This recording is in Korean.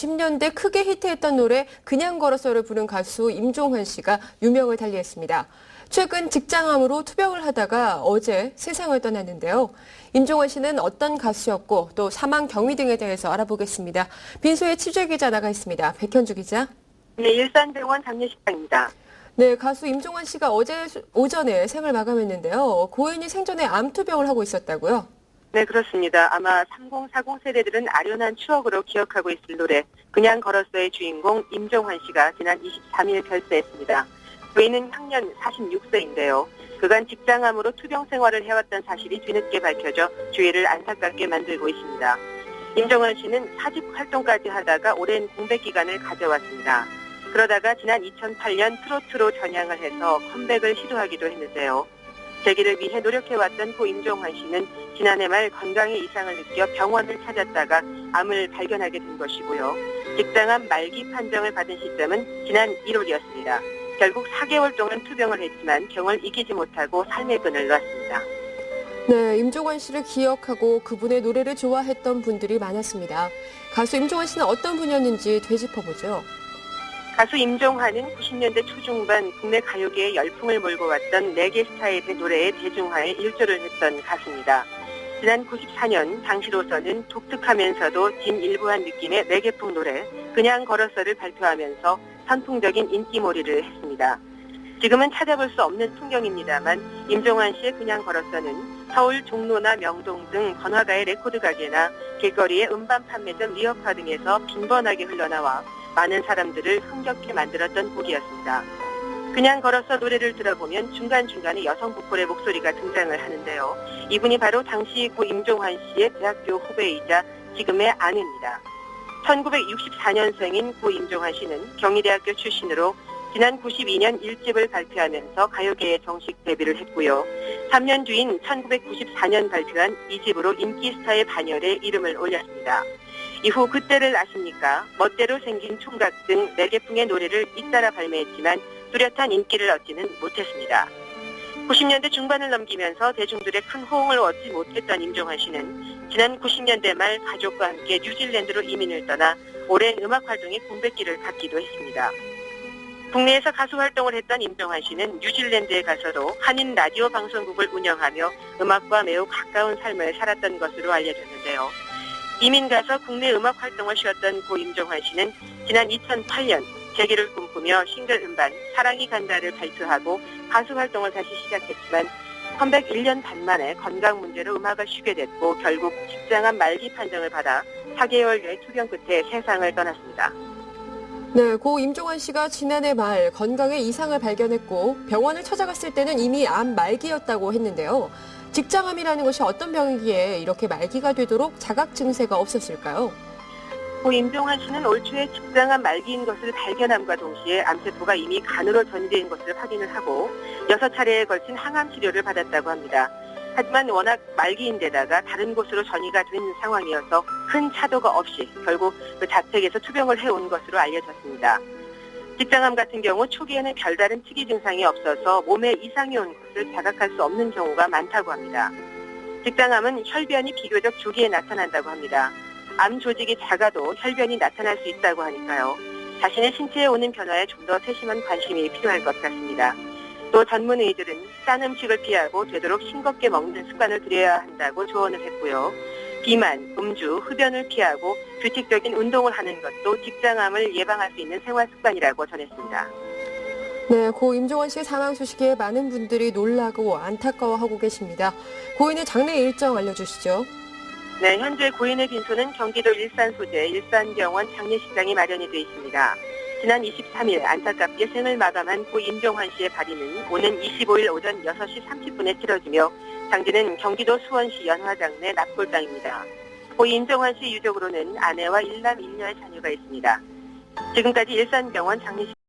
90년대 크게 히트했던 노래 그냥 걸었어를 부른 가수 임종환 씨가 유명을 달리했습니다. 최근 직장암으로 투병을 하다가 어제 세상을 떠났는데요. 임종환 씨는 어떤 가수였고 또 사망 경위 등에 대해서 알아보겠습니다. 빈소에 취재기자 나가 있습니다. 백현주 기자. 네, 일산병원 장례식장입니다. 네, 가수 임종환 씨가 어제 오전에 생을 마감했는데요. 고인이 생전에 암투병을 하고 있었다고요? 네, 그렇습니다. 아마 3040 세대들은 아련한 추억으로 기억하고 있을 노래 그냥 걸었어의 주인공 임종환 씨가 지난 23일 별세했습니다. 고인은 향년 46세인데요. 그간 직장암으로 투병 생활을 해왔던 사실이 뒤늦게 밝혀져 주위를 안타깝게 만들고 있습니다. 임종환 씨는 사직 활동까지 하다가 오랜 공백 기간을 가져왔습니다. 그러다가 지난 2008년 트로트로 전향을 해서 컴백을 시도하기도 했는데요. 재기를 위해 노력해왔던 고 임종환 씨는 지난해 말 건강에 이상을 느껴 병원을 찾았다가 암을 발견하게 된 것이고요. 직장암 말기 판정을 받은 시점은 지난 1월이었습니다. 결국 4개월 동안 투병을 했지만 병을 이기지 못하고 삶의 끈을 놨습니다. 네, 임종환 씨를 기억하고 그분의 노래를 좋아했던 분들이 많았습니다. 가수 임종환 씨는 어떤 분이었는지 되짚어보죠. 가수 임종환은 90년대 초중반 국내 가요계에 열풍을 몰고 왔던 레게 스타일의 노래의 대중화에 일조를 했던 가수입니다. 지난 94년 당시로서는 독특하면서도 진일보한 느낌의 레게풍 노래 그냥 걸었어를 발표하면서 선풍적인 인기몰이를 했습니다. 지금은 찾아볼 수 없는 풍경입니다만 임종환 씨의 그냥 걸었어는 서울 종로나 명동 등 번화가의 레코드 가게나 길거리의 음반 판매점 리어카 등에서 빈번하게 흘러나와 많은 사람들을 흥겹게 만들었던 곡이었습니다. 그냥 걸어서 노래를 들어보면 중간중간에 여성 보컬의 목소리가 등장을 하는데요. 이분이 바로 당시 고 임종환 씨의 대학교 후배이자 지금의 아내입니다. 1964년생인 고 임종환 씨는 경희대학교 출신으로 지난 92년 1집을 발표하면서 가요계에 정식 데뷔를 했고요. 3년 뒤인 1994년 발표한 2집으로 인기스타의 반열에 이름을 올렸습니다. 이후 그때를 아십니까? 멋대로 생긴 총각 등 레게풍의 노래를 잇따라 발매했지만 뚜렷한 인기를 얻지는 못했습니다. 90년대 중반을 넘기면서 대중들의 큰 호응을 얻지 못했던 임종환 씨는 지난 90년대 말 가족과 함께 뉴질랜드로 이민을 떠나 오랜 음악 활동의 공백기를 갖기도 했습니다. 국내에서 가수 활동을 했던 임종환 씨는 뉴질랜드에 가서도 한인 라디오 방송국을 운영하며 음악과 매우 가까운 삶을 살았던 것으로 알려졌는데요. 이민 가서 국내 음악 활동을 쉬었던 고 임종환 씨는 지난 2008년 재기를 꿈꾸며 싱글 음반 사랑이 간다를 발표하고 가수 활동을 다시 시작했지만 컴백 1년 반 만에 건강 문제로 음악을 쉬게 됐고 결국 직장암 말기 판정을 받아 4개월여의 투병 끝에 세상을 떠났습니다. 네, 고 임종환 씨가 지난해 말 건강에 이상을 발견했고 병원을 찾아갔을 때는 이미 암 말기였다고 했는데요. 직장암이라는 것이 어떤 병이기에 이렇게 말기가 되도록 자각 증세가 없었을까요? 고 임종환 씨는 올 초에 직장암 말기인 것을 발견함과 동시에 암세포가 이미 간으로 전이된 것을 확인을 하고 6차례에 걸친 항암 치료를 받았다고 합니다. 하지만 워낙 말기인데다가 다른 곳으로 전이가 된 상황이어서 큰 차도가 없이 결국 그 자택에서 투병을 해온 것으로 알려졌습니다. 직장암 같은 경우 초기에는 별다른 특이 증상이 없어서 몸에 이상이 온 것을 자각할 수 없는 경우가 많다고 합니다. 직장암은 혈변이 비교적 조기에 나타난다고 합니다. 암 조직이 작아도 혈변이 나타날 수 있다고 하니까요. 자신의 신체에 오는 변화에 좀 더 세심한 관심이 필요할 것 같습니다. 또 전문의들은 짠 음식을 피하고 되도록 싱겁게 먹는 습관을 들여야 한다고 조언을 했고요. 비만, 음주, 흡연을 피하고 규칙적인 운동을 하는 것도 직장암을 예방할 수 있는 생활 습관이라고 전했습니다. 네, 고 임종환 씨의 사망 소식에 많은 분들이 놀라고 안타까워하고 계십니다. 고인의 장례 일정 알려주시죠. 네, 현재 고인의 빈소는 경기도 일산 소재 일산병원 장례식장이 마련이 되어 있습니다. 지난 23일 안타깝게 생을 마감한 고 임종환 씨의 발인은 오는 25일 오전 6시 30분에 치러지며 장지는 경기도 수원시 연화장내 납골당입니다. 고 임종환 씨 유족으로는 아내와 1남 1녀의 자녀가 있습니다. 지금까지 일산병원 장례식